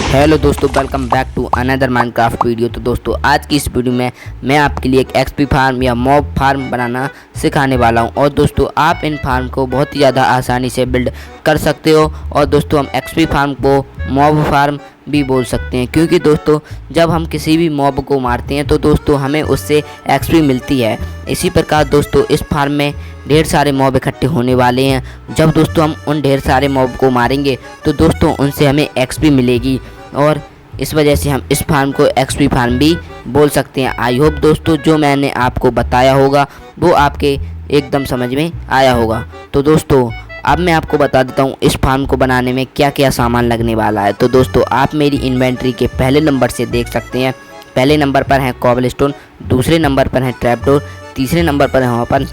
Hello दोस्तों, welcome back to another Minecraft video. तो दोस्तों आज की इस वीडियो में मैं आपके लिए एक एक्सपी फार्म या मॉब फार्म बनाना सिखाने वाला हूं। और दोस्तों आप इन फार्म को बहुत ही ज़्यादा आसानी से बिल्ड कर सकते हो। और दोस्तों हम एक्सपी फार्म को मॉब फार्म भी बोल सकते हैं, क्योंकि दोस्तों जब हम किसी भी मॉब को मारते हैं तो दोस्तों हमें उससे एक्सपी मिलती है। इसी प्रकार दोस्तों इस फार्म में ढेर सारे मॉब इकट्ठे होने वाले हैं। जब दोस्तों हम उन ढेर सारे मॉब को मारेंगे तो दोस्तों उनसे हमें एक्सपी मिलेगी, और इस वजह से हम इस फार्म को एक्सपी फार्म भी बोल सकते हैं। आई होप दोस्तों जो मैंने आपको बताया होगा वो आपके एकदम समझ में आया होगा। तो दोस्तों अब मैं आपको बता देता हूँ इस फार्म को बनाने में क्या क्या सामान लगने वाला है। तो दोस्तों आप मेरी इन्वेंट्री के पहले नंबर से देख सकते हैं। पहले नंबर पर है कॉबलस्टोन, दूसरे नंबर पर है ट्रैपडोर, तीसरे नंबर पर है हॉपर,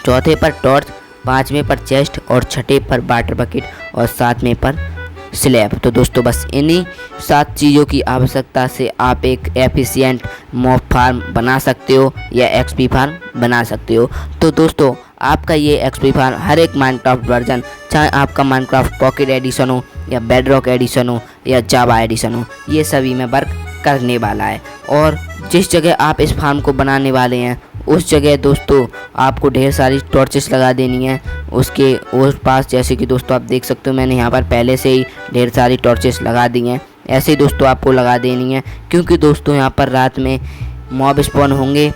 चौथे पर टॉर्च, पाँचवें पर चेस्ट और छठे पर वाटर बकेट और सातवें पर स्लैब। तो दोस्तों बस इन्हीं 7 चीज़ों की आवश्यकता से आप एक एफिशिएंट मॉब फार्म बना सकते हो या एक्सपी फार्म बना सकते हो। तो दोस्तों आपका ये एक्सपी फार्म हर एक माइनक्राफ्ट वर्जन, चाहे आपका माइनक्राफ्ट पॉकेट एडिशन हो या बेडरॉक एडिशन हो या जावा एडिशन हो, ये सभी में वर्क करने वाला है। और जिस जगह आप इस फार्म को बनाने वाले हैं उस जगह दोस्तों आपको ढेर सारी टॉर्चेस लगा देनी है उसके उस पास। जैसे कि दोस्तों आप देख सकते हो मैंने यहाँ पर पहले से ही ढेर सारी टॉर्चेस लगा दी हैं। ऐसे ही दोस्तों आपको लगा देनी है, क्योंकि दोस्तों यहाँ पर रात में मॉब स्पॉन होंगे,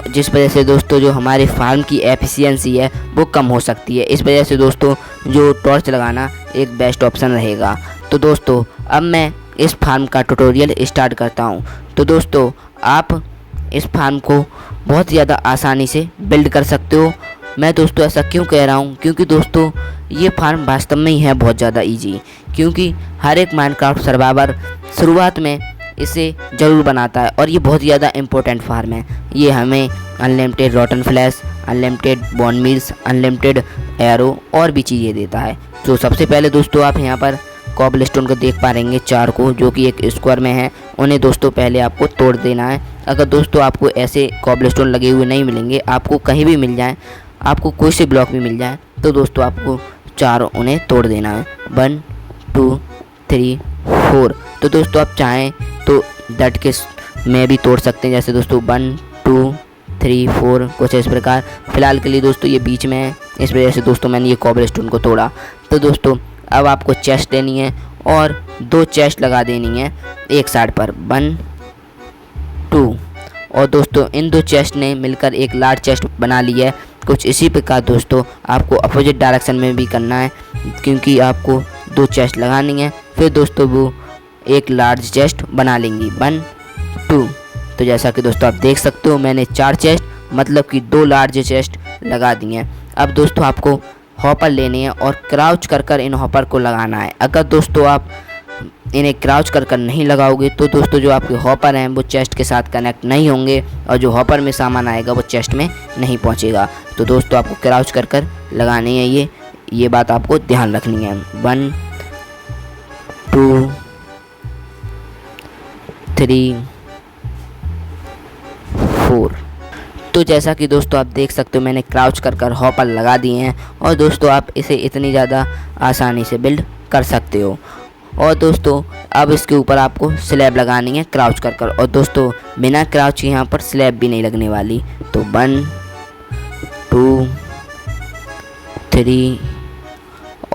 जिस वजह से दोस्तों जो हमारे फार्म की एफिशिएंसी है वो कम हो सकती है। इस वजह से दोस्तों जो टॉर्च लगाना एक बेस्ट ऑप्शन रहेगा। तो दोस्तों अब मैं इस फार्म का ट्यूटोरियल स्टार्ट करता हूँ। तो दोस्तों आप इस फार्म को बहुत ज़्यादा आसानी से बिल्ड कर सकते हो। मैं दोस्तों ऐसा क्यों कह रहा हूँ, क्योंकि दोस्तों ये फार्म वास्तव में ही है बहुत ज़्यादा इजी। क्योंकि हर एक माइनक्राफ्ट सर्वाइवर शुरुआत में इसे ज़रूर बनाता है, और ये बहुत ज़्यादा इम्पोर्टेंट फार्म है। ये हमें unlimited रॉटन flash, unlimited bone meals, unlimited arrow और भी चीज़ें देता है। तो सबसे पहले दोस्तों आप यहाँ पर कॉबलस्टोन को देख पा रहेंगे 4 को, जो कि एक स्क्वायर में है। उन्हें दोस्तों पहले आपको तोड़ देना है। अगर दोस्तों आपको ऐसे कॉबलस्टोन लगे हुए नहीं मिलेंगे, आपको कहीं भी मिल जाए, आपको कोई से ब्लॉक भी मिल जाए, तो दोस्तों आपको 4 उन्हें तोड़ देना है। 1 2 3 4। तो दोस्तों आप चाहें तो डट के में भी तोड़ सकते हैं, जैसे दोस्तों 1 2 3 4 कुछ इस प्रकार। फिलहाल के लिए दोस्तों ये बीच में है, इस वजह से दोस्तों मैंने ये कॉबलस्टोन को तोड़ा। तो दोस्तों अब आपको चेस्ट लेनी है और 2 चेस्ट लगा देनी है एक साइड पर, 1 2। और दोस्तों इन 2 चेस्ट ने मिलकर एक लार्ज चेस्ट बना ली है। कुछ इसी प्रकार दोस्तों आपको अपोजिट डायरेक्शन में भी करना है, क्योंकि आपको 2 चेस्ट लगानी है। फिर दोस्तों वो एक लार्ज चेस्ट बना लेंगी, 1 2। तो जैसा कि दोस्तों आप देख सकते हो मैंने 4 चेस्ट मतलब कि 2 लार्ज चेस्ट लगा दी हैं। अब दोस्तों आपको हॉपर लेने हैं और क्राउच कर इन हॉपर को लगाना है। अगर दोस्तों आप इन्हें क्राउच कर नहीं लगाओगे तो दोस्तों जो आपके हॉपर हैं वो चेस्ट के साथ कनेक्ट नहीं होंगे, और जो हॉपर में सामान आएगा वो चेस्ट में नहीं पहुंचेगा। तो दोस्तों आपको क्राउच कर लगानी है, ये बात आपको ध्यान रखनी है। 1 2 3 4। तो जैसा कि दोस्तों आप देख सकते हो मैंने क्राउच कर हॉपर लगा दिए हैं, और दोस्तों आप इसे इतनी ज़्यादा आसानी से बिल्ड कर सकते हो। और दोस्तों अब इसके ऊपर आपको स्लैब लगानी है क्राउच कर। और दोस्तों बिना क्राउच यहाँ पर स्लैब भी नहीं लगने वाली। तो 1 2 3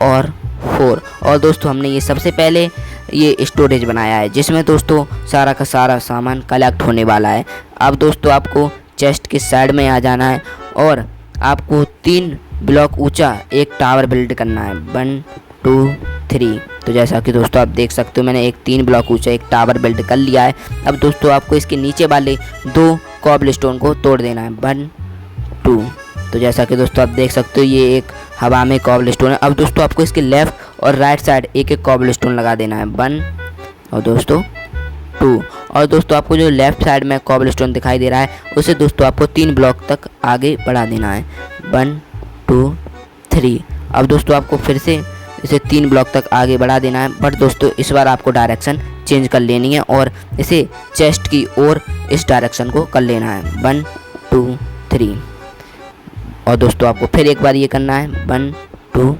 और 4। और दोस्तों हमने ये सबसे पहले ये स्टोरेज बनाया है, जिसमें दोस्तों सारा का सारा सामान कलेक्ट होने वाला है। अब दोस्तों आपको चेस्ट के साइड में आ जाना है और आपको 3 ब्लॉक ऊंचा एक टावर बिल्ड करना है, 1 2 3। तो जैसा कि दोस्तों आप देख सकते हो मैंने एक 3 ब्लॉक ऊंचा एक टावर बिल्ड कर लिया है। अब दोस्तों आपको इसके नीचे वाले 2 कॉबलस्टोन को तोड़ देना है, 1 2। तो जैसा कि दोस्तों आप देख सकते हो ये एक हवा में कॉबलस्टोन है। अब दोस्तों आपको इसके लेफ़्ट और राइट साइड एक एक कॉबलस्टोन लगा देना है, 1 और दोस्तों 2। और दोस्तों आपको जो लेफ़्ट साइड में कॉबलस्टोन दिखाई दे रहा है उसे दोस्तों आपको 3 ब्लॉक तक आगे बढ़ा देना है, 1 2 3। अब दोस्तों आपको फिर से इसे 3 ब्लॉक तक आगे बढ़ा देना है, बट दोस्तों इस बार आपको डायरेक्शन चेंज कर लेनी है और इसे चेस्ट की ओर इस डायरेक्शन को कर लेना है, 1 2 3। और दोस्तों आपको फिर एक बार ये करना है, 1 2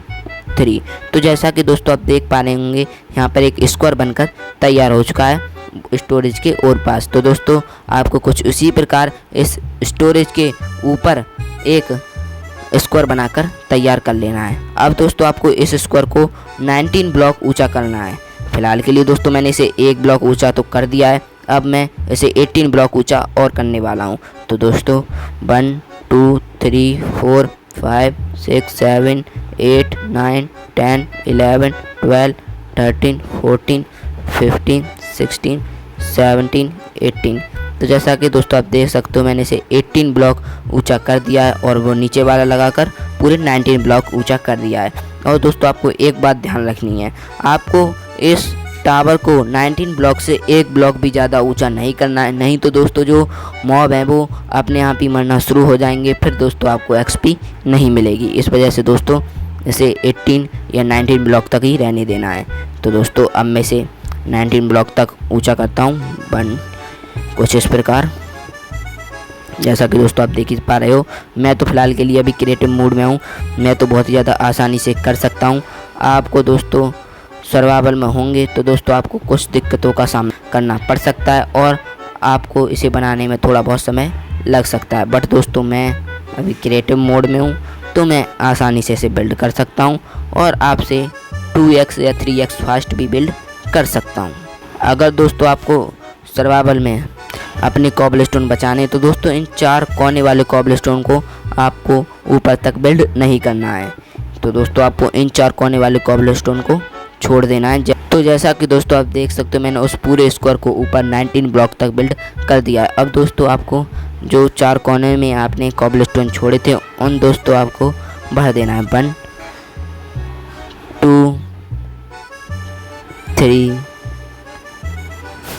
3। तो जैसा कि दोस्तों आप देख पा रहे होंगे यहाँ पर एक स्क्वायर बनकर तैयार हो चुका है स्टोरेज के और पास। तो दोस्तों आपको कुछ उसी प्रकार इस स्टोरेज के ऊपर एक स्क्वायर बनाकर तैयार कर लेना है। अब दोस्तों आपको इस स्क्वायर को 19 ब्लॉक ऊंचा करना है। फिलहाल के लिए दोस्तों मैंने इसे 1 ब्लॉक ऊंचा तो कर दिया है, अब मैं इसे 18 ब्लॉक ऊंचा और करने वाला हूँ। तो दोस्तों 1 2 3 4 5 6 7 8 9 10 11 12 13 14 15 16 17 18। तो जैसा कि दोस्तों आप देख सकते हो मैंने इसे 18 ब्लॉक ऊंचा कर दिया है और वो नीचे वाला लगाकर पूरे 19 ब्लॉक ऊंचा कर दिया है। और दोस्तों आपको एक बात ध्यान रखनी है, आपको इस टावर को 19 ब्लॉक से एक ब्लॉक भी ज़्यादा ऊंचा नहीं करना है, नहीं तो दोस्तों जो मॉब हैं वो अपने आप ही मरना शुरू हो जाएंगे, फिर दोस्तों आपको एक्सपी नहीं मिलेगी। इस वजह से दोस्तों इसे 18 या 19 ब्लॉक तक ही रहने देना है। तो दोस्तों अब मैं इसे 19 ब्लॉक तक ऊंचा करता हूँ, कुछ इस प्रकार। जैसा कि दोस्तों आप देख ही पा रहे हो, मैं तो फ़िलहाल के लिए अभी क्रिएटिव मोड में हूँ, मैं तो बहुत ही ज़्यादा आसानी से कर सकता हूँ। आपको दोस्तों सर्वाइवल में होंगे तो दोस्तों आपको कुछ दिक्कतों का सामना करना पड़ सकता है और आपको इसे बनाने में थोड़ा बहुत समय लग सकता है, बट दोस्तों मैं अभी क्रिएटिव मोड में हूँ तो मैं आसानी से इसे बिल्ड कर सकता हूँ और आपसे 2x या 3x फास्ट भी बिल्ड कर सकता हूँ। अगर दोस्तों आपको सर्वाइवल में अपने कॉबलस्टोन बचाने तो दोस्तों इन 4 कोने वाले कॉबलस्टोन को आपको ऊपर तक बिल्ड नहीं करना है। तो दोस्तों आपको इन 4 कोने वाले कॉबलस्टोन को छोड़ देना है। तो जैसा कि दोस्तों आप देख सकते हो मैंने उस पूरे स्क्वायर को ऊपर 19 ब्लॉक तक बिल्ड कर दिया है। अब दोस्तों आपको जो 4 कोने में आपने कॉबलस्टोन छोड़े थे उन दोस्तों आपको भर देना है। 1 2 3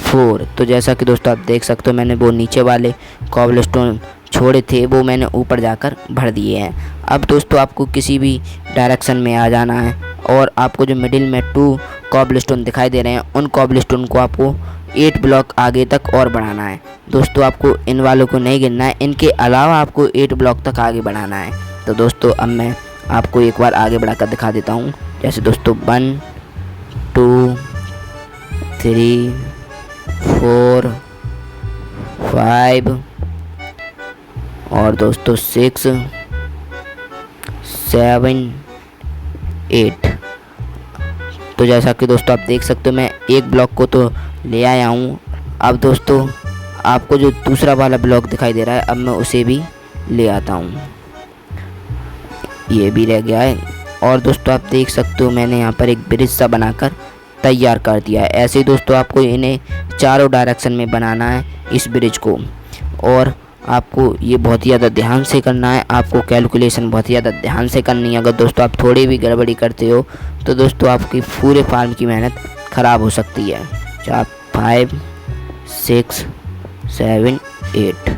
4। तो जैसा कि दोस्तों आप देख सकते हो मैंने वो नीचे वाले कॉबलस्टोन छोड़े थे वो मैंने ऊपर जाकर भर दिए हैं। अब दोस्तों आपको किसी भी डायरेक्शन में आ जाना है और आपको जो मिडिल में 2 कॉबलस्टोन दिखाई दे रहे हैं उन कॉबलस्टोन को आपको 8 ब्लॉक आगे तक और बढ़ाना है। दोस्तों आपको इन वालों को नहीं गिनना है, इनके अलावा आपको 8 ब्लॉक तक आगे बढ़ाना है। तो दोस्तों अब मैं आपको एक बार आगे बढ़ाकर दिखा देता हूँ। जैसे दोस्तों 1 2 3 4 5 और दोस्तों 6 7 8। तो जैसा कि दोस्तों आप देख सकते हो मैं एक ब्लॉक को तो ले आया हूँ। अब दोस्तों आपको जो दूसरा वाला ब्लॉक दिखाई दे रहा है अब मैं उसे भी ले आता हूँ, ये भी रह गया है। और दोस्तों आप देख सकते हो मैंने यहाँ पर एक ब्रिज सा बनाकर तैयार कर दिया है। ऐसे ही दोस्तों आपको इन्हें चारों डायरेक्शन में बनाना है इस ब्रिज को, और आपको ये बहुत ही ज़्यादा ध्यान से करना है, आपको कैलकुलेशन बहुत ही ज़्यादा ध्यान से करनी है। अगर दोस्तों आप थोड़ी भी गड़बड़ी करते हो तो दोस्तों आपकी पूरे फार्म की मेहनत ख़राब हो सकती है। 4 5 6 7 8।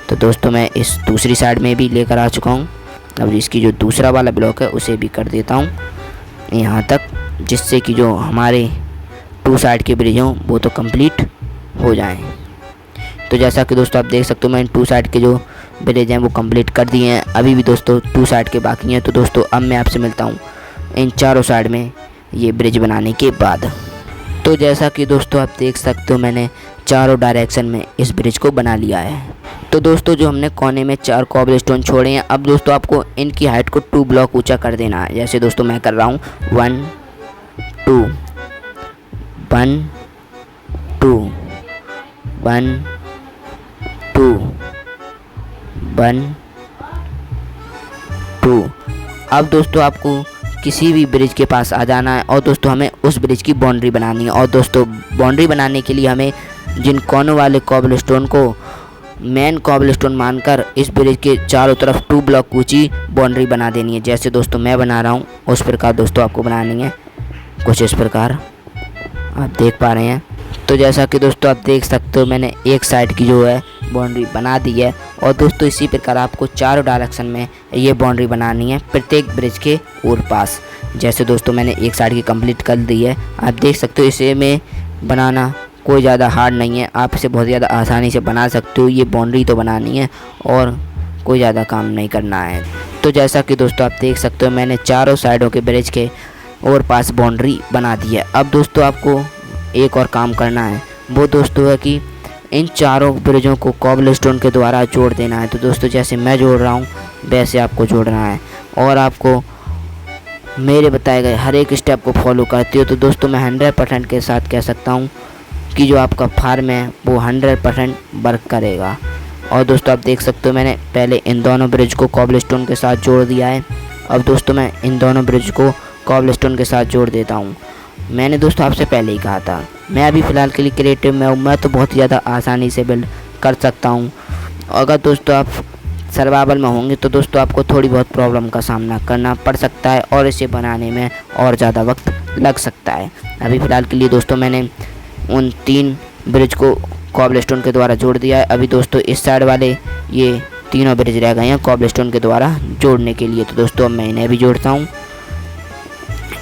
तो दोस्तों मैं इस दूसरी साइड में भी लेकर आ चुका हूँ। अब इसकी जो दूसरा वाला ब्लॉक है उसे भी कर देता हूँ यहाँ तक, जिससे कि जो हमारे 2 साइड के ब्रिज हों वो तो कंप्लीट हो जाएं। तो जैसा कि दोस्तों आप देख सकते हो मैं 2 साइड के जो ब्रिज हैं वो कंप्लीट कर दिए हैं, अभी भी दोस्तों 2 साइड के बाकी हैं। तो दोस्तों अब मैं आपसे मिलता हूँ इन चारों साइड में ये ब्रिज बनाने के बाद। तो जैसा कि दोस्तों आप देख सकते हो मैंने चारों डायरेक्शन में इस ब्रिज को बना लिया है। तो दोस्तों जो हमने कोने में 4 कॉबलस्टोन छोड़े हैं अब दोस्तों आपको इनकी हाइट को 2 ब्लॉक ऊंचा कर देना है। जैसे दोस्तों मैं कर रहा हूँ 1 2 1 2 1 2 1 2। अब दोस्तों आपको किसी भी ब्रिज के पास आ जाना है और दोस्तों हमें उस ब्रिज की बाउंड्री बनानी है। और दोस्तों बाउंड्री बनाने के लिए हमें जिन कोनों वाले कॉबलस्टोन को मेन कॉबलस्टोन मानकर इस ब्रिज के चारों तरफ 2 ब्लॉक ऊंची बाउंड्री बना देनी है। जैसे दोस्तों मैं बना रहा हूँ उस प्रकार दोस्तों आपको बनानी है, कुछ इस प्रकार आप देख पा रहे हैं। तो जैसा कि दोस्तों आप देख सकते हो मैंने एक साइड की जो है बाउंड्री बना दी है और दोस्तों इसी प्रकार आपको चारों डायरेक्शन में ये बाउंड्री बनानी है प्रत्येक ब्रिज के और पास। जैसे दोस्तों मैंने एक साइड की कंप्लीट कर दी है, आप देख सकते हो इसे में बनाना कोई ज़्यादा हार्ड नहीं है, आप इसे बहुत ज़्यादा आसानी से बना सकते हो। ये बाउंड्री तो बनानी है और कोई ज़्यादा काम नहीं करना है। तो तो जैसा कि दोस्तों आप देख सकते हो मैंने चारों साइडों के ब्रिज के और पास बाउंड्री बना दी है। अब दोस्तों आपको एक और काम करना है, वो दोस्तों है कि इन चारों ब्रिजों को कॉबलस्टोन के द्वारा जोड़ देना है। तो दोस्तों जैसे मैं जोड़ रहा हूँ वैसे आपको जोड़ना है और आपको मेरे बताए गए हर एक स्टेप को फॉलो करते हो तो दोस्तों मैं 100% के साथ कह सकता हूँ कि जो आपका फार्म है वो 100% वर्क करेगा। और दोस्तों आप देख सकते हो मैंने पहले इन दोनों ब्रिज को कॉबलस्टोन के साथ जोड़ दिया है। अब दोस्तों मैं इन दोनों ब्रिज को कॉबलस्टोन के साथ जोड़ देता हूँ। मैंने दोस्तों आपसे पहले ही कहा था मैं अभी फ़िलहाल के लिए क्रिएटिव में हूँ, मैं तो बहुत ज़्यादा आसानी से बिल्ड कर सकता हूँ। अगर दोस्तों आप सर्वाइवल में होंगे तो दोस्तों आपको थोड़ी बहुत प्रॉब्लम का सामना करना पड़ सकता है और इसे बनाने में और ज़्यादा वक्त लग सकता है। अभी फ़िलहाल के लिए दोस्तों मैंने उन 3 ब्रिज को कॉबलस्टोन के द्वारा जोड़ दिया है। अभी दोस्तों इस साइड वाले ये तीनों ब्रिज रह गए हैं कॉबलस्टोन के द्वारा जोड़ने के लिए। तो दोस्तों अब मैं इन्हें भी जोड़ता हूँ।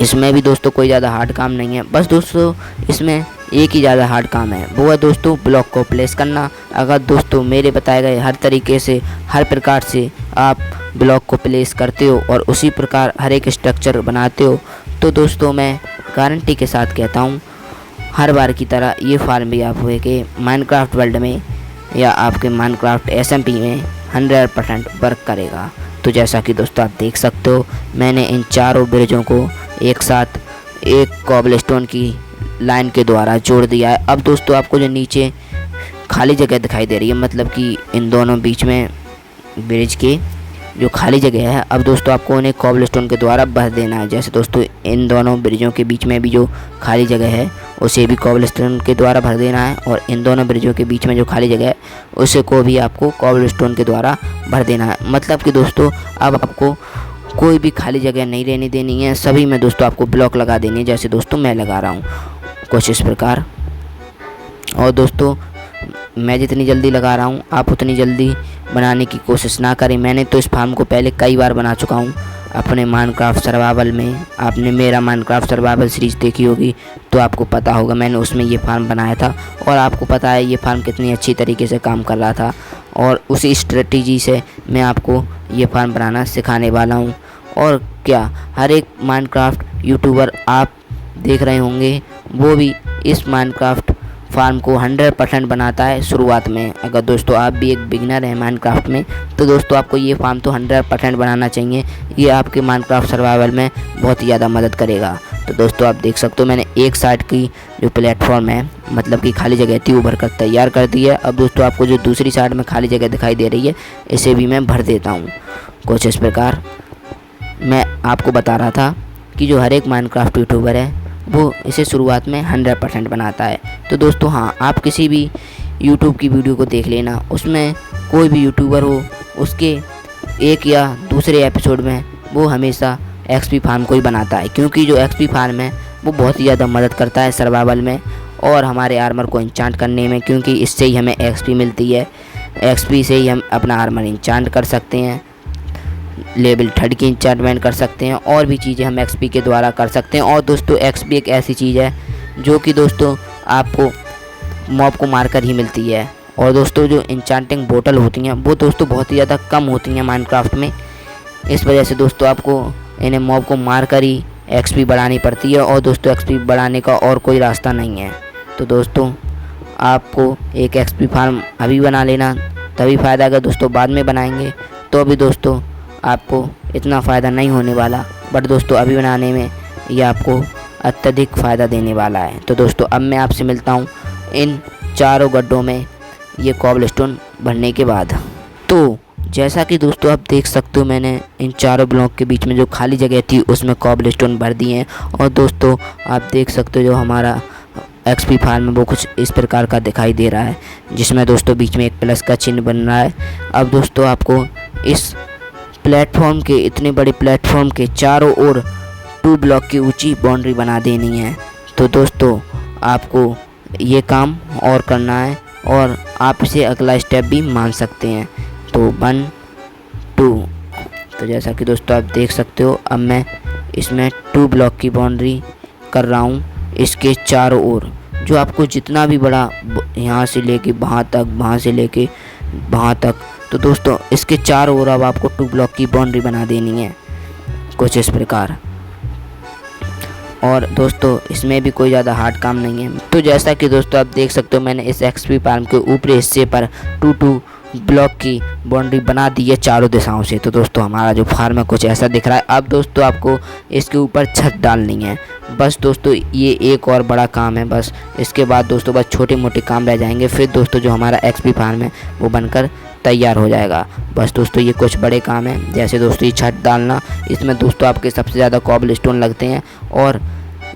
इसमें भी दोस्तों कोई ज़्यादा हार्ड काम नहीं है, बस दोस्तों इसमें एक ही ज़्यादा हार्ड काम है, वो है दोस्तों ब्लॉक को प्लेस करना। अगर दोस्तों मेरे बताए गए हर तरीके से हर प्रकार से आप ब्लॉक को प्लेस करते हो और उसी प्रकार हर एक स्ट्रक्चर बनाते हो तो दोस्तों मैं गारंटी के साथ कहता हूँ हर बार की तरह ये फार्म भी आप हुए कि माइनक्राफ्ट वर्ल्ड में या आपके माइनक्राफ्ट SMP में 100% वर्क करेगा। तो जैसा कि दोस्तों आप देख सकते हो मैंने इन चारों ब्रिजों को एक साथ एक कॉबलस्टोन की लाइन के द्वारा जोड़ दिया है। अब दोस्तों आपको जो नीचे खाली जगह दिखाई दे रही है मतलब कि इन दोनों बीच में ब्रिज के जो खाली जगह है, अब दोस्तों आपको उन्हें कॉबलस्टोन के द्वारा भर देना है। जैसे दोस्तों इन दोनों ब्रिजों के बीच में भी जो खाली जगह है उसे भी कॉबलस्टोन के द्वारा भर देना है और इन दोनों ब्रिजों के बीच में जो खाली जगह है उसे को भी आपको कॉबलस्टोन के द्वारा भर देना है। मतलब कि दोस्तों अब आपको कोई भी खाली जगह नहीं रहने देनी है, सभी में दोस्तों आपको ब्लॉक लगा देनी है जैसे दोस्तों मैं लगा रहा हूँ कुछ इस प्रकार। और दोस्तों मैं जितनी जल्दी लगा रहा हूँ आप उतनी जल्दी बनाने की कोशिश ना करें। मैंने तो इस फार्म को पहले कई बार बना चुका हूँ अपने माइनक्राफ्ट सर्वाइवल में। आपने मेरा माइनक्राफ्ट सर्वाइवल सीरीज़ देखी होगी तो आपको पता होगा मैंने उसमें ये फार्म बनाया था और आपको पता है ये फार्म कितनी अच्छी तरीके से काम कर रहा था और उसी स्ट्रेटजी से मैं आपको ये फार्म बनाना सिखाने वाला हूँ। और क्या हर एक माइनक्राफ्ट यूट्यूबर आप देख रहे होंगे वो भी इस माइनक्राफ्ट फार्म को 100% बनाता है शुरुआत में। अगर दोस्तों आप भी एक बिगिनर हैं माइनक्राफ्ट में तो दोस्तों आपको ये फार्म तो 100% बनाना चाहिए, ये आपके माइनक्राफ्ट सर्वाइवल में बहुत ही ज़्यादा मदद करेगा। तो दोस्तों आप देख सकते हो मैंने एक साइड की जो प्लेटफॉर्म है मतलब कि खाली जगह थी वो भर कर तैयार कर दी है। अब दोस्तों आपको जो दूसरी साइड में खाली जगह दिखाई दे रही है इसे भी मैं भर देता हूँ कुछ इस प्रकार। मैं आपको बता रहा था कि जो हर एक माइनक्राफ्ट यूट्यूबर है वो इसे शुरुआत में 100% बनाता है। तो दोस्तों हाँ, आप किसी भी यूट्यूब की वीडियो को देख लेना, उसमें कोई भी यूट्यूबर हो उसके एक या दूसरे एपिसोड में वो हमेशा XP फार्म को ही बनाता है, क्योंकि जो XP फार्म है वो बहुत ही ज़्यादा मदद करता है सर्वाइवल में और हमारे आर्मर को इंचांट करने में, क्योंकि इससे ही हमें XP मिलती है। XP से ही हम अपना आर्मर इंचांट कर सकते हैं, लेवल 3 की इंचार्टमेंट कर सकते हैं और भी चीज़ें हम XP के द्वारा कर सकते हैं। और दोस्तों XP एक ऐसी चीज़ है जो कि दोस्तों आपको मॉब को मारकर ही मिलती है। और दोस्तों जो इंचांटिंग बोतल होती हैं वो दोस्तों बहुत ही ज़्यादा कम होती हैं माइनक्राफ्ट में, इस वजह से दोस्तों आपको इन्हें मॉब को मारकर ही XP बढ़ानी पड़ती है और दोस्तों XP बढ़ाने का और कोई रास्ता नहीं है। तो दोस्तों आपको एक XP फार्म अभी बना लेना, तभी फ़ायदा। अगर दोस्तों बाद में बनाएंगे तो भी दोस्तों आपको इतना फ़ायदा नहीं होने वाला, बट दोस्तों अभी बनाने में ये आपको अत्यधिक फ़ायदा देने वाला है। तो दोस्तों अब मैं आपसे मिलता हूँ इन चारों गड्ढों में ये कॉबलस्टोन भरने के बाद। तो जैसा कि दोस्तों आप देख सकते हो मैंने इन चारों ब्लॉक के बीच में जो खाली जगह थी उसमें कॉबलस्टोन भर दिए हैं। और दोस्तों आप देख सकते हो जो हमारा XP फार्म है वो कुछ इस प्रकार का दिखाई दे रहा है, जिसमें दोस्तों बीच में एक प्लस का चिन्ह बन रहा है। अब दोस्तों आपको इस प्लेटफॉर्म के इतने बड़े प्लेटफॉर्म के चारों ओर 2 ब्लॉक की ऊंची बाउंड्री बना देनी है। तो दोस्तों आपको ये काम और करना है और आप इसे अगला स्टेप भी मान सकते हैं। तो 1 2। तो जैसा कि दोस्तों आप देख सकते हो अब मैं इसमें 2 ब्लॉक की बाउंड्री कर रहा हूँ इसके चारों ओर। जो आपको जितना भी बड़ा यहाँ से लेके वहाँ तक, वहाँ से लेके वहाँ तक। तो दोस्तों इसके चारों ओर अब आपको 2 ब्लॉक की बाउंड्री बना देनी है कुछ इस प्रकार। और दोस्तों इसमें भी कोई ज़्यादा हार्ड काम नहीं है। तो जैसा कि दोस्तों आप देख सकते हो, मैंने इस एक्सपी फार्म के ऊपरी हिस्से पर 2 ब्लॉक की बाउंड्री बना दी है चारों दिशाओं से। तो दोस्तों हमारा जो फार्म है कुछ ऐसा दिख रहा है। अब दोस्तों आपको इसके ऊपर छत डालनी है। बस दोस्तों ये एक और बड़ा काम है, बस इसके बाद दोस्तों बस छोटे मोटे काम रह जाएंगे। फिर दोस्तों जो हमारा एक्सपी फार्म है वो बनकर तैयार हो जाएगा। बस दोस्तों ये कुछ बड़े काम हैं, जैसे दोस्तों ये छत डालना। इसमें दोस्तों आपके सबसे ज़्यादा कोबलस्टोन लगते हैं और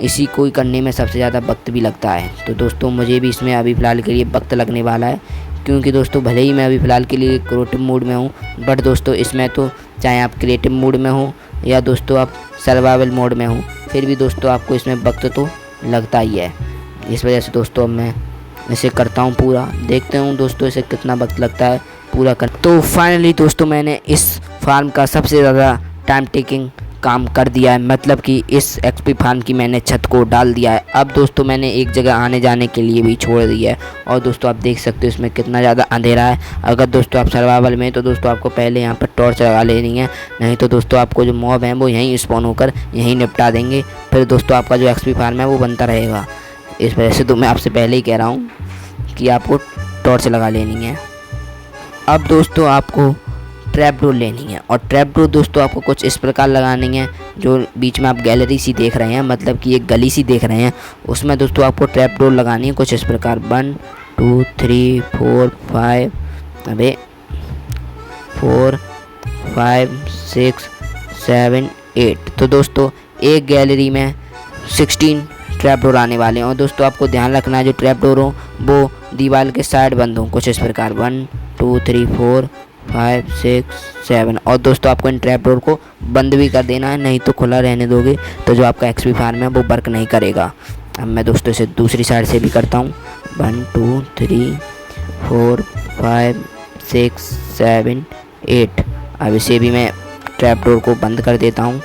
इसी को ही करने में सबसे ज़्यादा वक्त भी लगता है। तो दोस्तों मुझे भी इसमें अभी फ़िलहाल के लिए वक्त लगने वाला है, क्योंकि दोस्तों भले ही मैं अभी फ़िलहाल के लिए क्रिएटिव मोड में हूँ, बट दोस्तों इसमें तो चाहे आप क्रिएटिव मोड में हो या दोस्तों आप सर्वाइवल मोड में हो, फिर भी दोस्तों आपको इसमें वक्त तो लगता ही है। इस वजह से दोस्तों अब मैं इसे करता हूँ पूरा, देखते हूँ दोस्तों इसे कितना वक्त लगता है पूरा कर। तो फाइनली दोस्तों मैंने इस फार्म का सबसे ज़्यादा टाइम टेकिंग काम कर दिया है, मतलब कि इस एक्सपी फार्म की मैंने छत को डाल दिया है। अब दोस्तों मैंने एक जगह आने जाने के लिए भी छोड़ दिया है। और दोस्तों आप देख सकते हो इसमें कितना ज़्यादा अंधेरा है। अगर दोस्तों आप सर्वाइवल में तो दोस्तों आपको पहले यहाँ पर टॉर्च लगा लेनी है, नहीं तो दोस्तों आपको जो मॉब हैं वो यहीं स्पॉन होकर यहीं निपटा देंगे। फिर दोस्तों आपका जो एक्सपी फार्म है वो बनता रहेगा। इस वजह से तो मैं आपसे पहले ही कह रहा हूँ कि आपको टॉर्च लगा लेनी है। अब दोस्तों आपको ट्रैप डोर लेनी है, और ट्रैप डोर दोस्तों आपको कुछ इस प्रकार लगानी है। जो बीच में आप गैलरी सी देख रहे हैं, मतलब कि एक गली सी देख रहे हैं, उसमें दोस्तों आपको ट्रैप डोर लगानी है कुछ इस प्रकार 1 2 3 4 5 अबे 4 5 6 7 8। तो दोस्तों एक गैलरी में 16 ट्रैप डोर आने वाले हैं। और दोस्तों आपको ध्यान रखना है जो ट्रैप डोर हो वो दीवार के साइड बंद हो कुछ इस प्रकार 1 2 3 4 5 6 7। और दोस्तों आपको इन ट्रैप डोर को बंद भी कर देना है, नहीं तो खुला रहने दोगे तो जो आपका एक्सपी फार्म है वो वर्क नहीं करेगा। अब मैं दोस्तों इसे दूसरी साइड से भी करता हूँ 1 2 3 4 5 6 7 8। अब इसे भी मैं ट्रैप डोर को बंद कर देता हूँ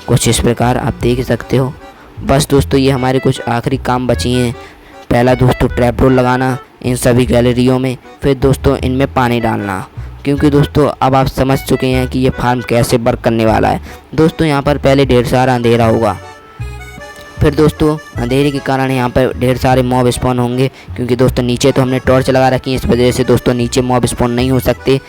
कुछ इस प्रकार, आप देख सकते हो। बस दोस्तों ये हमारे कुछ आखिरी काम बची हैं। पहला दोस्तों ट्रैप डोर लगाना इन सभी गैलरियों में, फिर दोस्तों इनमें पानी डालना, क्योंकि दोस्तों अब आप समझ चुके हैं कि ये फार्म कैसे वर्क करने वाला है। दोस्तों यहाँ पर पहले ढेर सारा अंधेरा होगा, फिर दोस्तों अंधेरे के कारण यहाँ पर ढेर सारे मॉब स्पॉन होंगे, क्योंकि दोस्तों नीचे तो हमने टॉर्च लगा रखी है, इस वजह से दोस्तों नीचे मॉब स्पॉन नहीं हो सकते।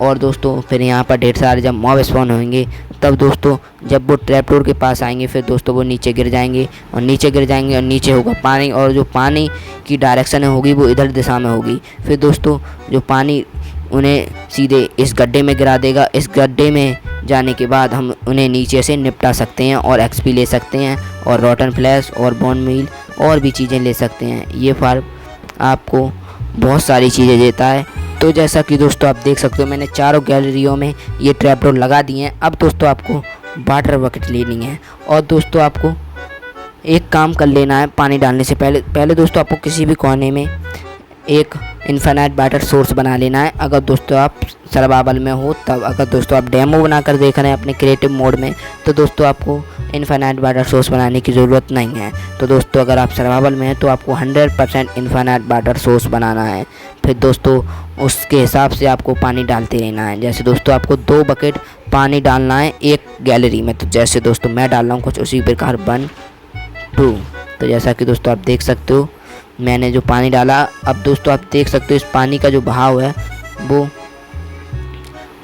और दोस्तों फिर यहाँ पर ढेर सारे जब मॉब स्पॉन होंगे तब दोस्तों जब वो ट्रैप डोर के पास आएंगे फिर दोस्तों वो नीचे गिर जाएंगे और नीचे होगा पानी, और जो पानी की डायरेक्शन होगी वो इधर दिशा में होगी। फिर दोस्तों जो पानी उन्हें सीधे इस गड्ढे में गिरा देगा। इस गड्ढे में जाने के बाद हम उन्हें नीचे से निपटा सकते हैं और एक्सपी ले सकते हैं और रॉटन फ्लैश और बोन मील और भी चीज़ें ले सकते हैं। ये फार्म आपको बहुत सारी चीज़ें देता है। तो जैसा कि दोस्तों आप देख सकते हो मैंने चारों गैलरियों में ये ट्रैप डोर लगा दिए हैं। अब दोस्तों आपको वाटर बकेट लेनी है और दोस्तों आपको एक काम कर लेना है पानी डालने से पहले दोस्तों आपको किसी भी कोने में एक इन्फिनिट वाटर सोर्स बना लेना है। अगर दोस्तों आप सर्वाइवल में हो तब, अगर दोस्तों आप डेमो बनाकर देख रहे हैं अपने क्रिएटिव मोड में तो दोस्तों आपको इन्फिनिट वाटर सोर्स बनाने की ज़रूरत नहीं है। तो दोस्तों अगर आप सर्वाइवल में हैं तो आपको 100% इन्फिनिट वाटर सोर्स बनाना है। फिर दोस्तों उसके हिसाब से आपको पानी डालते रहना है। जैसे दोस्तों आपको 2 बकेट पानी डालना है एक गैलरी में, तो जैसे दोस्तों मैं डाल रहा हूँ कुछ उसी प्रकार 1 2। तो जैसा कि दोस्तों आप देख सकते हो मैंने जो पानी डाला, अब दोस्तों आप देख सकते हो इस पानी का जो बहाव है वो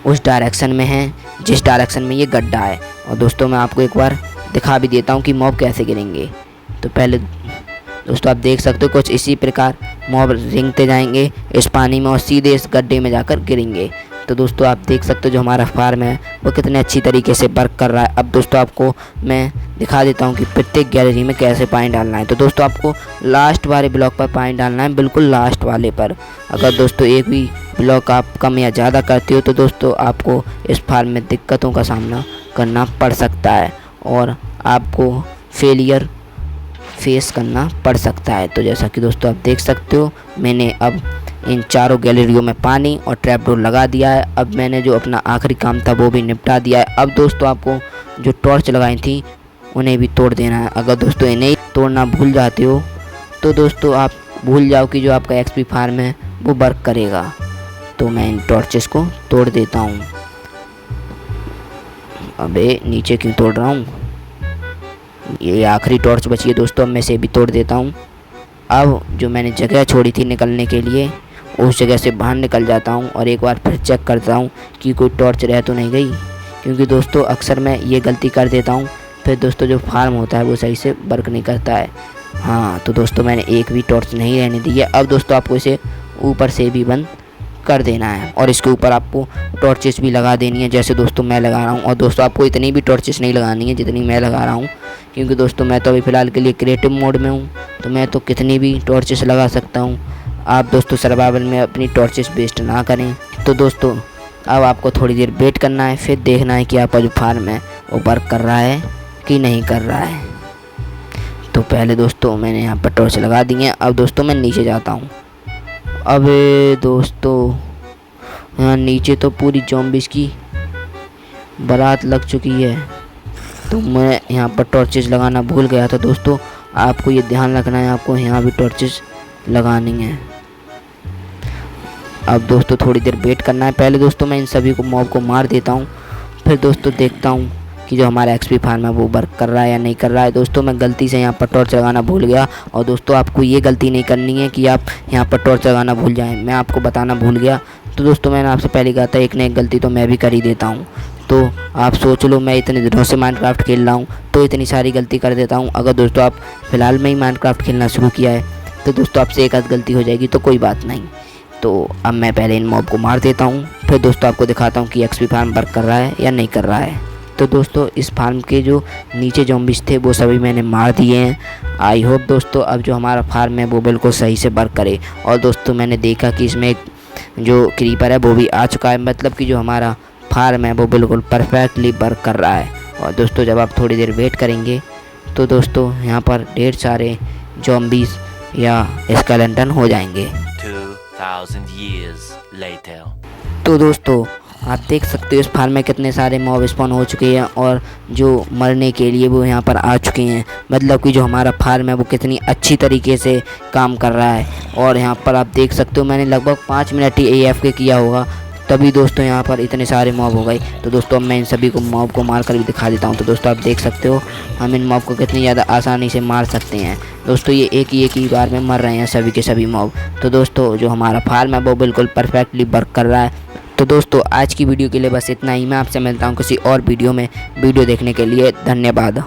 उस डायरेक्शन में है जिस डायरेक्शन में ये गड्ढा है। और दोस्तों मैं आपको एक बार दिखा भी देता हूँ कि मॉब कैसे गिरेंगे। तो पहले दोस्तों आप देख सकते हो कुछ इसी प्रकार मॉब रेंगते जाएंगे इस पानी में और सीधे इस गड्ढे में जाकर गिरेंगे। तो दोस्तों आप देख सकते हो जो हमारा फार्म है वो कितने अच्छी तरीके से वर्क कर रहा है। अब दोस्तों आपको मैं दिखा देता हूँ कि प्रत्येक गैलरी में कैसे पानी डालना है। तो दोस्तों आपको लास्ट वाले ब्लॉक पर पानी डालना है, बिल्कुल लास्ट वाले पर। अगर दोस्तों एक भी ब्लॉक आप कम या ज़्यादा करते हो तो दोस्तों आपको इस फार्म में दिक्कतों का सामना करना पड़ सकता है और आपको फेलियर फेस करना पड़ सकता है। तो जैसा कि दोस्तों आप देख सकते हो मैंने अब इन चारों गैलरियों में पानी और ट्रैप डोर लगा दिया है। अब मैंने जो अपना आखिरी काम था वो भी निपटा दिया है। अब दोस्तों आपको जो टॉर्च लगाई थी उन्हें भी तोड़ देना है। अगर दोस्तों इन्हें तोड़ना भूल जाते हो तो दोस्तों आप भूल जाओ कि जो आपका एक्सपी फार्म है वो वर्क करेगा। तो मैं इन टॉर्चेस को तोड़ देता हूँ। अबे नीचे क्यों तोड़ रहा हूँ? ये आखिरी टॉर्च बची है दोस्तों, अब मैं इसे भी तोड़ देता हूँ। अब जो मैंने जगह छोड़ी थी निकलने के लिए, उस जगह से बाहर निकल जाता हूँ और एक बार फिर चेक करता हूँ कि कोई टॉर्च रह तो नहीं गई, क्योंकि दोस्तों अक्सर मैं ये गलती कर देता हूँ। फिर दोस्तों जो फार्म होता है वो सही से वर्क नहीं करता है। हाँ तो दोस्तों मैंने एक भी टॉर्च नहीं रहने दी है। अब दोस्तों आपको इसे ऊपर से भी बंद कर देना है और इसके ऊपर आपको टॉर्चेस भी लगा देनी है, जैसे दोस्तों मैं लगा रहा हूँ। और दोस्तों आपको इतनी भी टॉर्चेस नहीं लगानी है जितनी मैं लगा रहा हूँ, क्योंकि दोस्तों मैं तो अभी फ़िलहाल के लिए क्रिएटिव मोड में हूँ, तो मैं तो कितनी भी टॉर्चेस लगा सकता हूँ। आप दोस्तों सर्वाइवल में अपनी टॉर्चेस वेस्ट ना करें। तो दोस्तों अब आपको थोड़ी देर वेट करना है, फिर देखना है कि आपका जो फार्म है वो वर्क कर रहा है कि नहीं कर रहा है। तो पहले दोस्तों मैंने यहाँ पर टॉर्च लगा दी है। अब दोस्तों मैं नीचे जाता हूँ। अबे दोस्तों यहाँ नीचे तो पूरी ज़ॉम्बीज़ की बारात लग चुकी है, तो मैं यहाँ पर टॉर्चेस लगाना भूल गया था। दोस्तों आपको ये ध्यान रखना है, आपको यहाँ भी टॉर्चेस लगानी है। अब दोस्तों थोड़ी देर वेट करना है। पहले दोस्तों मैं इन सभी को मॉब को मार देता हूँ, फिर दोस्तों देखता हूँ कि जो हमारा एक्सपी फार्म है वो वर्क कर रहा है या नहीं कर रहा है। दोस्तों मैं गलती से यहाँ पर टॉर्च लगाना भूल गया, और दोस्तों आपको ये गलती नहीं करनी है कि आप यहाँ पर टॉर्च लगाना भूल जाएं। मैं आपको बताना भूल गया। तो दोस्तों मैंने आपसे पहले कहा था एक न एक गलती तो मैं भी कर ही देता हूँ। तो आप सोच लो मैं इतने दिनों से माइनक्राफ्ट खेल रहा हूँ तो इतनी सारी गलती कर देता हूँ। अगर दोस्तों आप फ़िलहाल में ही माइनक्राफ्ट खेलना शुरू किया है तो दोस्तों आपसे एक आध गलती हो जाएगी, तो कोई बात नहीं। तो अब मैं पहले इन मॉब को मार देता हूँ, फिर दोस्तों आपको दिखाता हूँ कि एक्सपी फार्म वर्क कर रहा है या नहीं कर रहा है। तो दोस्तों इस फार्म के जो नीचे ज़ॉम्बीज़ थे वो सभी मैंने मार दिए हैं। आई होप दोस्तों अब जो हमारा फार्म है वो बिल्कुल सही से वर्क करे। और दोस्तों मैंने देखा कि इसमें जो क्रीपर है वो भी आ चुका है, मतलब कि जो हमारा फार्म है वो बिल्कुल परफेक्टली वर्क कर रहा है। और दोस्तों जब आप थोड़ी देर वेट करेंगे तो दोस्तों यहाँ पर ढेर सारे ज़ॉम्बीज़ या स्केलेटन हो जाएंगे। 2000 years later. तो दोस्तों आप देख सकते हो इस फार्म में कितने सारे मॉब स्पॉन हो चुके हैं और जो मरने के लिए वो यहाँ पर आ चुके हैं, मतलब कि जो हमारा फार्म है वो कितनी अच्छी तरीके से काम कर रहा है। और यहाँ पर आप देख सकते हो मैंने लगभग 5 मिनट ही AFK किया होगा, तभी दोस्तों यहाँ पर इतने सारे मॉब हो गए। तो दोस्तों अब मैं इन सभी को मॉब को मार कर भी दिखा देता हूँ। तो दोस्तों आप देख सकते हो हम इन मॉब को कितनी ज़्यादा आसानी से मार सकते हैं। दोस्तों ये एक ही बार में मर रहे हैं सभी के सभी मॉब। तो दोस्तों जो हमारा फार्म है वो बिल्कुल परफेक्टली वर्क कर रहा है। तो दोस्तों आज की वीडियो के लिए बस इतना ही। मैं आपसे मिलता हूँ किसी और वीडियो में। वीडियो देखने के लिए धन्यवाद।